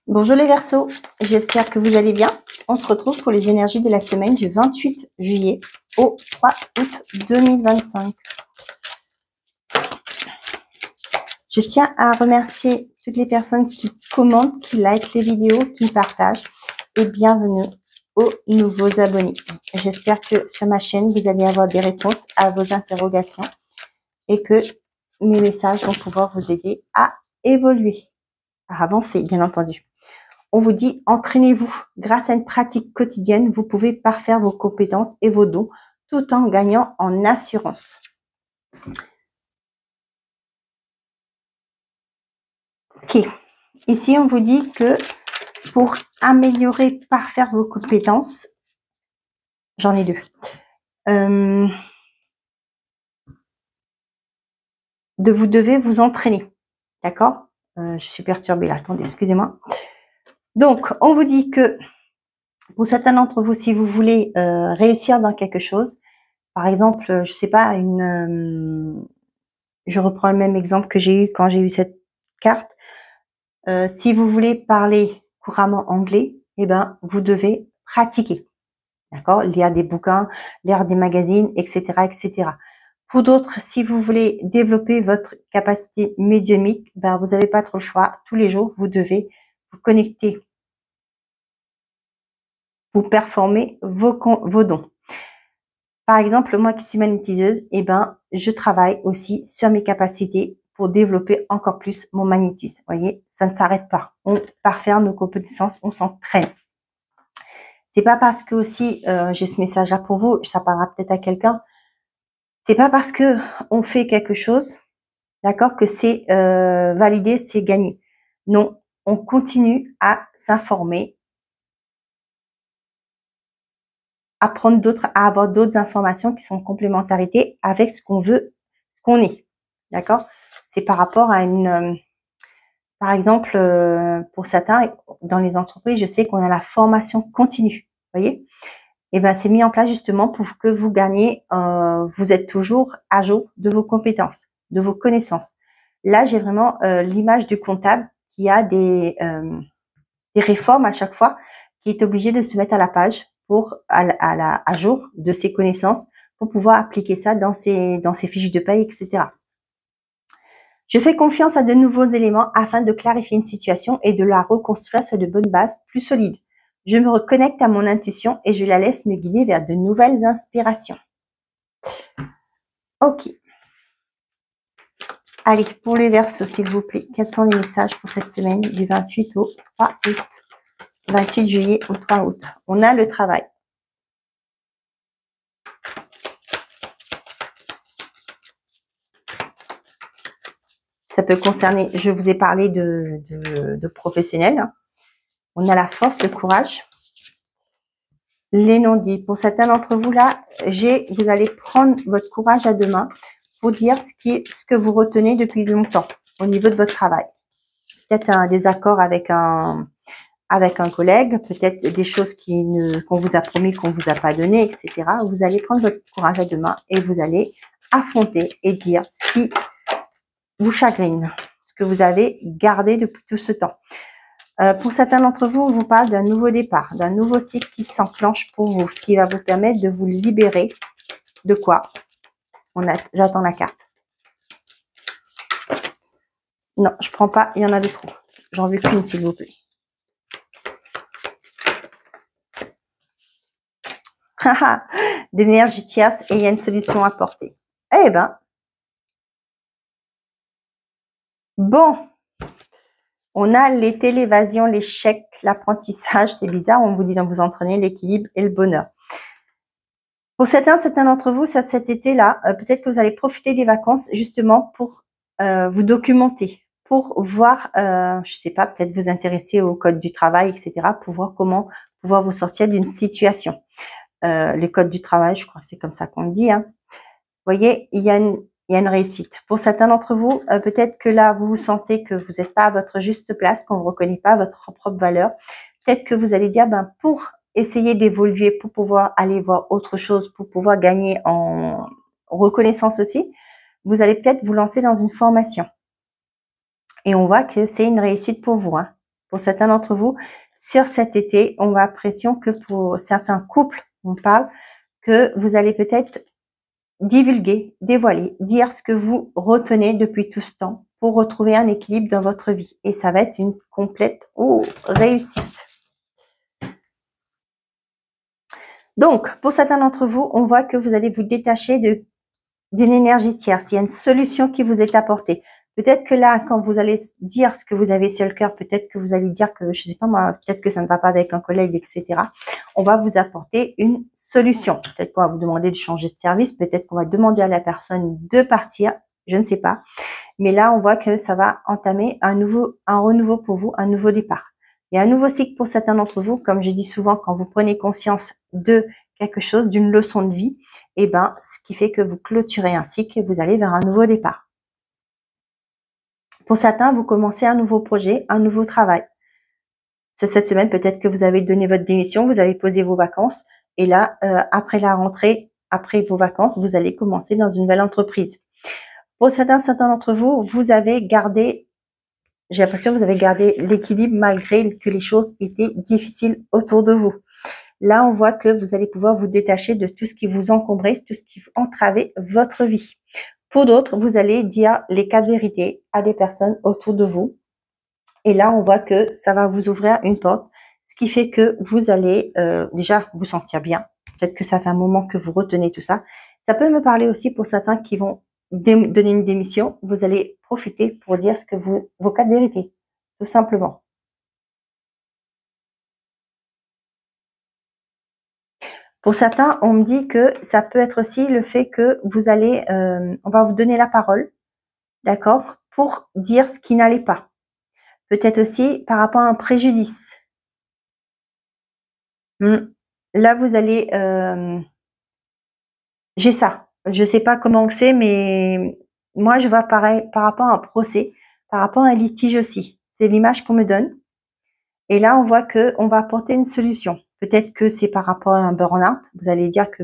Bonjour les Verseaux, j'espère que vous allez bien. On se retrouve pour les énergies de la semaine du 28 juillet au 3 août 2025. Je tiens à remercier toutes les personnes qui commentent, qui likent les vidéos, qui partagent et bienvenue aux nouveaux abonnés. J'espère que sur ma chaîne, vous allez avoir des réponses à vos interrogations et que mes messages vont pouvoir vous aider à évoluer, à avancer, bien entendu. On vous dit, entraînez-vous. Grâce à une pratique quotidienne, vous pouvez parfaire vos compétences et vos dons tout en gagnant en assurance. Ok. Ici, on vous dit que pour améliorer, parfaire vos compétences, j'en ai deux. Vous devez vous entraîner. D'accord? Je suis perturbée là. Attendez, excusez-moi. Donc, on vous dit que pour certains d'entre vous, si vous voulez réussir dans quelque chose, par exemple, je sais pas, je reprends le même exemple que j'ai eu quand j'ai eu cette carte. Si vous voulez parler couramment anglais, eh ben, vous devez pratiquer. D'accord? Lire des bouquins, lire des magazines, etc., etc. Pour d'autres, si vous voulez développer votre capacité médiumnique, ben, vous n'avez pas trop le choix. Tous les jours, vous devez vous connecter. Vous performer vos dons. Par exemple, moi qui suis magnétiseuse, eh ben, je travaille aussi sur mes capacités pour développer encore plus mon magnétisme. Vous voyez, ça ne s'arrête pas. On parfaire nos connaissances, on s'entraîne. C'est pas parce que aussi j'ai ce message-là pour vous, ça parlera peut-être à quelqu'un. C'est pas parce que on fait quelque chose, d'accord, que c'est validé, c'est gagné. Non, on continue à s'informer, à avoir d'autres informations qui sont en complémentarité avec ce qu'on veut, ce qu'on est. D'accord? C'est par rapport à par exemple, pour certains, dans les entreprises, je sais qu'on a la formation continue. Vous voyez? Et ben, c'est mis en place justement pour que vous gagnez, vous êtes toujours à jour de vos compétences, de vos connaissances. Là, j'ai vraiment l'image du comptable qui a des réformes à chaque fois, qui est obligé de se mettre à la page pour à jour de ses connaissances pour pouvoir appliquer ça dans ses fiches de paye, etc. Je fais confiance à de nouveaux éléments afin de clarifier une situation et de la reconstruire sur de bonnes bases plus solides. Je me reconnecte à mon intuition et je la laisse me guider vers de nouvelles inspirations. Ok. Allez, pour les Verseaux, s'il vous plaît, quels sont les messages pour cette semaine du 28 au 3 août 28 juillet au 3 août. On a le travail. Ça peut concerner, je vous ai parlé de professionnels. On a la force, le courage. Les non-dits. Pour certains d'entre vous là, vous allez prendre votre courage à deux mains pour dire ce que vous retenez depuis longtemps au niveau de votre travail. Peut-être un désaccord avec un collègue, peut-être des choses qu'on vous a promis, qu'on vous a pas donné, etc. Vous allez prendre votre courage à deux mains et vous allez affronter et dire ce qui vous chagrine, ce que vous avez gardé depuis tout ce temps. Pour certains d'entre vous, on vous parle d'un nouveau départ, d'un nouveau cycle qui s'enclenche pour vous, ce qui va vous permettre de vous libérer de quoi? J'attends la carte. Non, je prends pas, il y en a de trop. J'en veux qu'une, s'il vous plaît. D'énergie tierce et il y a une solution à apporter. Eh ben, bon, on a l'été, l'évasion, l'échec, l'apprentissage, c'est bizarre, on vous dit de vous entraîner, l'équilibre et le bonheur. Pour certains d'entre vous, ça, cet été-là, peut-être que vous allez profiter des vacances justement pour vous documenter, pour voir, je sais pas, peut-être vous intéresser au code du travail, etc., pour voir comment pouvoir vous sortir d'une situation. Les codes du travail, je crois que c'est comme ça qu'on le dit. Hein. Vous voyez, il y a une réussite. Pour certains d'entre vous, peut-être que là, vous vous sentez que vous n'êtes pas à votre juste place, qu'on ne vous reconnaît pas votre propre valeur. Peut-être que vous allez dire, ben, pour essayer d'évoluer, pour pouvoir aller voir autre chose, pour pouvoir gagner en reconnaissance aussi, vous allez peut-être vous lancer dans une formation. Et on voit que c'est une réussite pour vous. Hein. pour certains d'entre vous, sur cet été, on a l'impression que pour certains couples, on parle, que vous allez peut-être divulguer, dévoiler, dire ce que vous retenez depuis tout ce temps pour retrouver un équilibre dans votre vie. Et ça va être une complète réussite. Donc, pour certains d'entre vous, on voit que vous allez vous détacher d'une énergie tierce. Il y a une solution qui vous est apportée. Peut-être que là, quand vous allez dire ce que vous avez sur le cœur, peut-être que vous allez dire que, je sais pas moi, peut-être que ça ne va pas avec un collègue, etc. On va vous apporter une solution. Peut-être qu'on va vous demander de changer de service, peut-être qu'on va demander à la personne de partir, je ne sais pas. Mais là, on voit que ça va entamer un renouveau pour vous, un nouveau départ. Il y a un nouveau cycle pour certains d'entre vous. Comme je dis souvent, quand vous prenez conscience de quelque chose, d'une leçon de vie, et ben, ce qui fait que vous clôturez un cycle et vous allez vers un nouveau départ. Pour certains, vous commencez un nouveau projet, un nouveau travail. C'est cette semaine, peut-être que vous avez donné votre démission, vous avez posé vos vacances, et là, après la rentrée, après vos vacances, vous allez commencer dans une nouvelle entreprise. Pour certains d'entre vous, vous avez gardé, j'ai l'impression que vous avez gardé l'équilibre malgré que les choses étaient difficiles autour de vous. Là, on voit que vous allez pouvoir vous détacher de tout ce qui vous encombrait, tout ce qui entravait votre vie. Pour d'autres, vous allez dire les quatre vérités à des personnes autour de vous. Et là, on voit que ça va vous ouvrir une porte, ce qui fait que vous allez déjà vous sentir bien. Peut-être que ça fait un moment que vous retenez tout ça. Ça peut me parler aussi pour certains qui vont donner une démission. Vous allez profiter pour dire ce que vos quatre vérités, tout simplement. Pour certains, on me dit que ça peut être aussi le fait que vous allez, on va vous donner la parole, d'accord, pour dire ce qui n'allait pas. Peut-être aussi par rapport à un préjudice. Là, vous allez, j'ai ça. Je sais pas comment c'est, mais moi, je vois pareil par rapport à un procès, par rapport à un litige aussi. C'est l'image qu'on me donne. Et là, on voit que on va apporter une solution. Peut-être que c'est par rapport à un burn-out. Vous allez dire que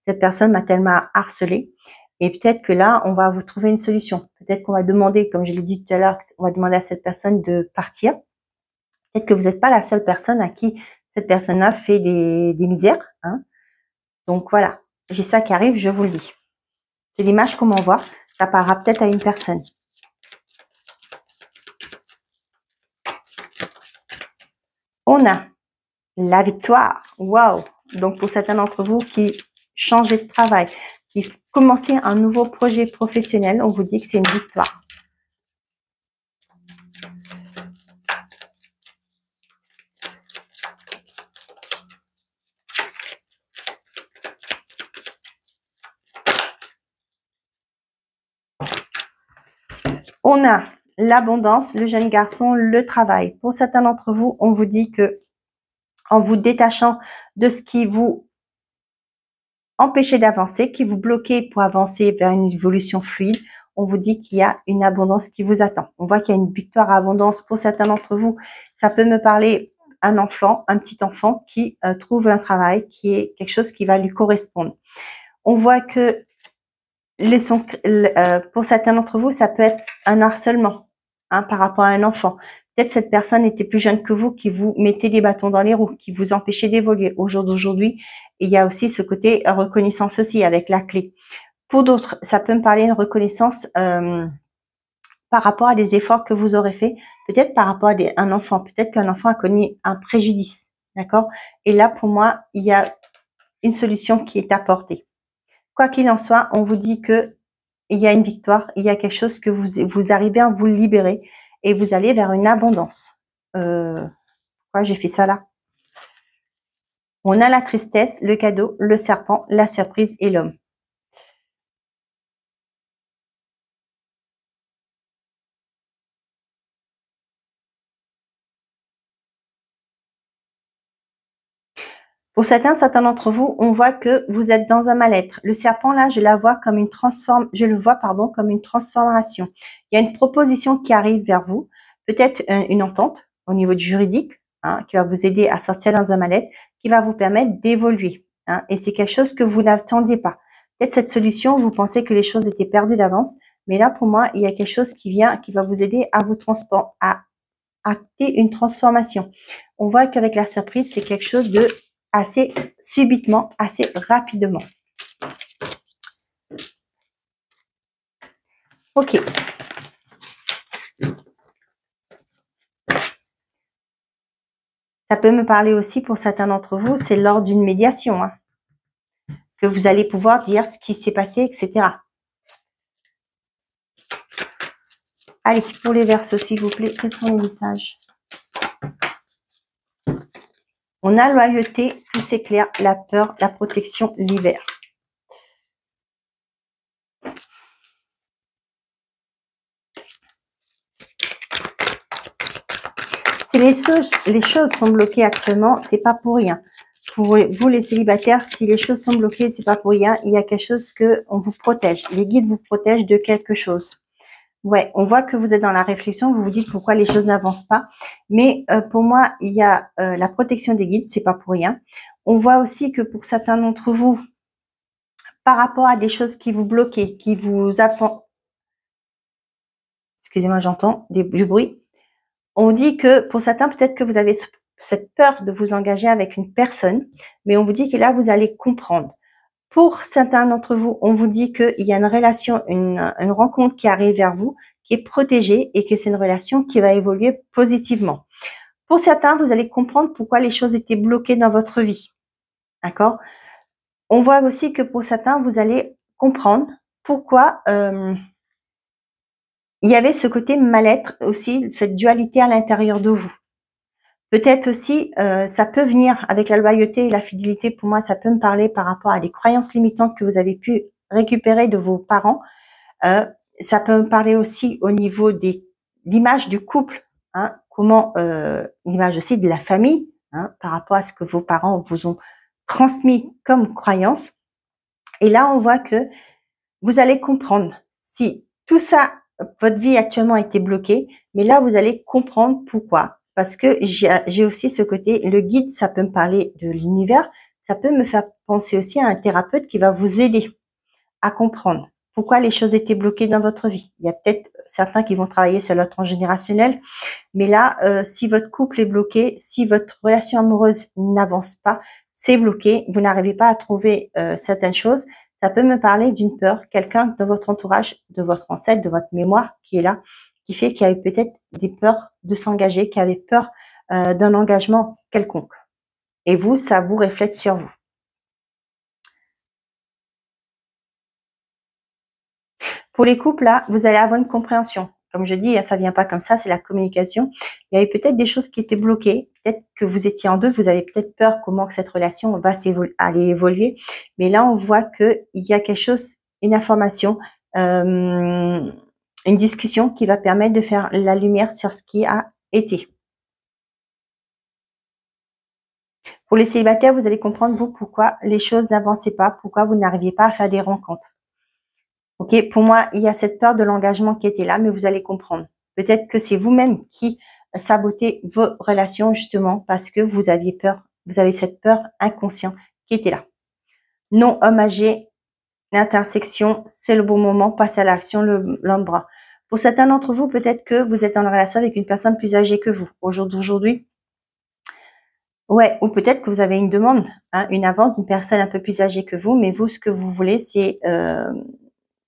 cette personne m'a tellement harcelé. Et peut-être que là, on va vous trouver une solution. Peut-être qu'on va demander, comme je l'ai dit tout à l'heure, on va demander à cette personne de partir. Peut-être que vous n'êtes pas la seule personne à qui cette personne-là fait des misères. Hein. Donc voilà, j'ai ça qui arrive, je vous le dis. C'est l'image qu'on m'envoie. Ça parlera peut-être à une personne. On a la victoire. Waouh! Donc, pour certains d'entre vous qui changez de travail, qui commencez un nouveau projet professionnel, on vous dit que c'est une victoire. On a l'abondance, le jeune garçon, le travail. Pour certains d'entre vous, on vous dit que en vous détachant de ce qui vous empêchez d'avancer, qui vous bloquez pour avancer vers une évolution fluide, on vous dit qu'il y a une abondance qui vous attend. On voit qu'il y a une victoire à abondance pour certains d'entre vous. Ça peut me parler un enfant, un petit enfant qui trouve un travail, qui est quelque chose qui va lui correspondre. On voit que pour certains d'entre vous, ça peut être un harcèlement par rapport à un enfant. Peut-être cette personne était plus jeune que vous, qui vous mettait des bâtons dans les roues, qui vous empêchait d'évoluer. Au jour d'aujourd'hui, il y a aussi ce côté reconnaissance aussi avec la clé. Pour d'autres, ça peut me parler d'une reconnaissance par rapport à des efforts que vous aurez faits, peut-être par rapport à un enfant. Peut-être qu'un enfant a connu un préjudice, d'accord? Et là, pour moi, il y a une solution qui est apportée. Quoi qu'il en soit, on vous dit que il y a une victoire, il y a quelque chose que vous arrivez à vous libérer et vous allez vers une abondance. Pourquoi j'ai fait ça là? On a la tristesse, le cadeau, le serpent, la surprise et l'homme. Pour certains d'entre vous, on voit que vous êtes dans un mal-être. Le serpent, là, je le vois comme une transformation. Il y a une proposition qui arrive vers vous, peut-être une entente au niveau du juridique, qui va vous aider à sortir dans un mal-être, qui va vous permettre d'évoluer. Et c'est quelque chose que vous n'attendiez pas. Peut-être cette solution, vous pensez que les choses étaient perdues d'avance, mais là, pour moi, il y a quelque chose qui vient, qui va vous aider à vous acter une transformation. On voit qu'avec la surprise, c'est quelque chose de assez subitement, assez rapidement. Ok. Ça peut me parler aussi pour certains d'entre vous, c'est lors d'une médiation, hein, que vous allez pouvoir dire ce qui s'est passé, etc. Allez, pour les Verseaux, s'il vous plaît, quels sont les messages? On a loyauté, tout s'éclaire, la peur, la protection, l'hiver. Si les choses sont bloquées actuellement, c'est pas pour rien. Pour vous les célibataires, si les choses sont bloquées, c'est pas pour rien. Il y a quelque chose que on vous protège. Les guides vous protègent de quelque chose. Ouais, on voit que vous êtes dans la réflexion, vous vous dites pourquoi les choses n'avancent pas. Mais pour moi, il y a la protection des guides, c'est pas pour rien. On voit aussi que pour certains d'entre vous, par rapport à des choses qui vous bloquaient, qui vous appendent, excusez-moi, j'entends du bruit. On dit que pour certains, peut-être que vous avez cette peur de vous engager avec une personne, mais on vous dit que là, vous allez comprendre. Pour certains d'entre vous, on vous dit qu'il y a une relation, une rencontre qui arrive vers vous, qui est protégée et que c'est une relation qui va évoluer positivement. Pour certains, vous allez comprendre pourquoi les choses étaient bloquées dans votre vie. D'accord? On voit aussi que pour certains, vous allez comprendre pourquoi il y avait ce côté mal-être aussi, cette dualité à l'intérieur de vous. Peut-être aussi, ça peut venir avec la loyauté et la fidélité. Pour moi, ça peut me parler par rapport à des croyances limitantes que vous avez pu récupérer de vos parents. Ça peut me parler aussi au niveau de l'image du couple, hein, comment l'image aussi de la famille, hein, par rapport à ce que vos parents vous ont transmis comme croyance. Et là, on voit que vous allez comprendre si tout ça, votre vie actuellement a été bloquée, mais là, vous allez comprendre pourquoi. Parce que j'ai aussi ce côté, le guide, ça peut me parler de l'univers, ça peut me faire penser aussi à un thérapeute qui va vous aider à comprendre pourquoi les choses étaient bloquées dans votre vie. Il y a peut-être certains qui vont travailler sur leur transgénérationnel, mais là, si votre couple est bloqué, si votre relation amoureuse n'avance pas, c'est bloqué, vous n'arrivez pas à trouver certaines choses, ça peut me parler d'une peur, quelqu'un dans votre entourage, de votre ancêtre, de votre mémoire qui est là, qui fait qu'il y a eu peut-être des peurs de s'engager, qui avait peur d'un engagement quelconque. Et vous, ça vous reflète sur vous. Pour les couples, là, vous allez avoir une compréhension. Comme je dis, ça vient pas comme ça, c'est la communication. Il y avait peut-être des choses qui étaient bloquées. Peut-être que vous étiez en deux, vous avez peut-être peur comment que cette relation va aller évoluer. Mais là, on voit qu'il y a quelque chose, une information, une discussion qui va permettre de faire la lumière sur ce qui a été. Pour les célibataires, vous allez comprendre, vous, pourquoi les choses n'avançaient pas, pourquoi vous n'arriviez pas à faire des rencontres. Ok, pour moi, il y a cette peur de l'engagement qui était là, mais vous allez comprendre. Peut-être que c'est vous-même qui sabotez vos relations justement parce que vous aviez peur, vous avez cette peur inconsciente qui était là. Non, homme âgé, intersection, c'est le bon moment, passez à l'action, l'embrun. Pour certains d'entre vous, peut-être que vous êtes en relation avec une personne plus âgée que vous. Aujourd'hui, ouais, ou peut-être que vous avez une demande, hein, une avance d'une personne un peu plus âgée que vous, mais vous, ce que vous voulez, c'est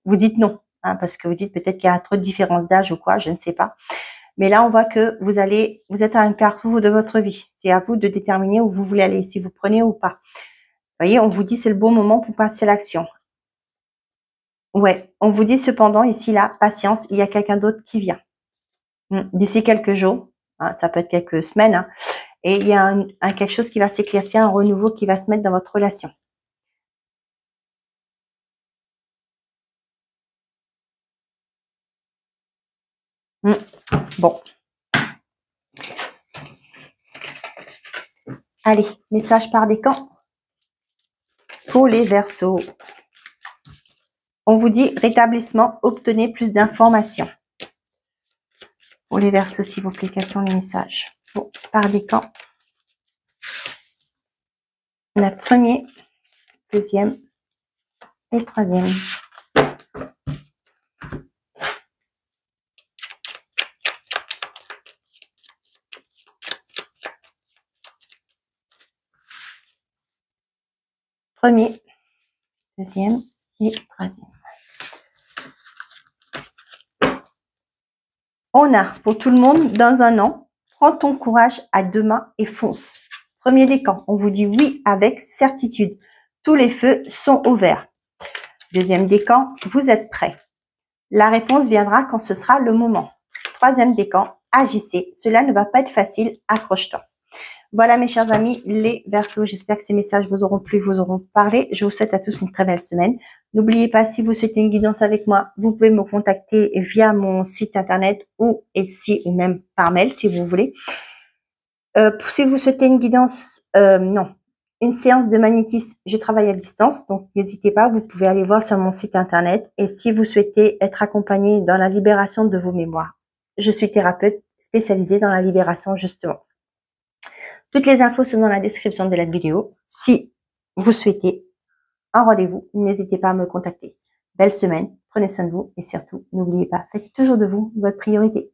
vous dites non, hein, parce que vous dites peut-être qu'il y a trop de différence d'âge ou quoi, je ne sais pas. Mais là, on voit que vous êtes à un carrefour de votre vie. C'est à vous de déterminer où vous voulez aller, si vous prenez ou pas. Vous voyez, on vous dit c'est le bon moment pour passer à l'action. Ouais, on vous dit cependant ici là, patience, il y a quelqu'un d'autre qui vient. D'ici quelques jours, hein, ça peut être quelques semaines, hein, et il y a quelque chose qui va s'éclaircir, un renouveau qui va se mettre dans votre relation. Bon. Allez, message par décan pour les Verseaux. On vous dit rétablissement, obtenez plus d'informations. Pour les Verseaux, s'il vous plaît, quels sont les messages? Bon, par décan. La première, deuxième et troisième. Premier, deuxième et troisième. On a pour tout le monde dans un an, prends ton courage à deux mains et fonce. Premier décan, on vous dit oui avec certitude. Tous les feux sont ouverts. Deuxième décan, vous êtes prêts. La réponse viendra quand ce sera le moment. Troisième décan, agissez. Cela ne va pas être facile, accroche-toi. Voilà mes chers amis, les Verseaux. J'espère que ces messages vous auront plu, vous auront parlé. Je vous souhaite à tous une très belle semaine. N'oubliez pas, si vous souhaitez une guidance avec moi, vous pouvez me contacter via mon site internet ou ici ou même par mail si vous voulez. Si vous souhaitez une guidance, une séance de magnétisme, je travaille à distance, donc n'hésitez pas, vous pouvez aller voir sur mon site internet. Et si vous souhaitez être accompagné dans la libération de vos mémoires, je suis thérapeute spécialisée dans la libération justement. Toutes les infos sont dans la description de la vidéo. Si vous souhaitez un rendez-vous, n'hésitez pas à me contacter. Belle semaine, prenez soin de vous et surtout, n'oubliez pas, faites toujours de vous votre priorité.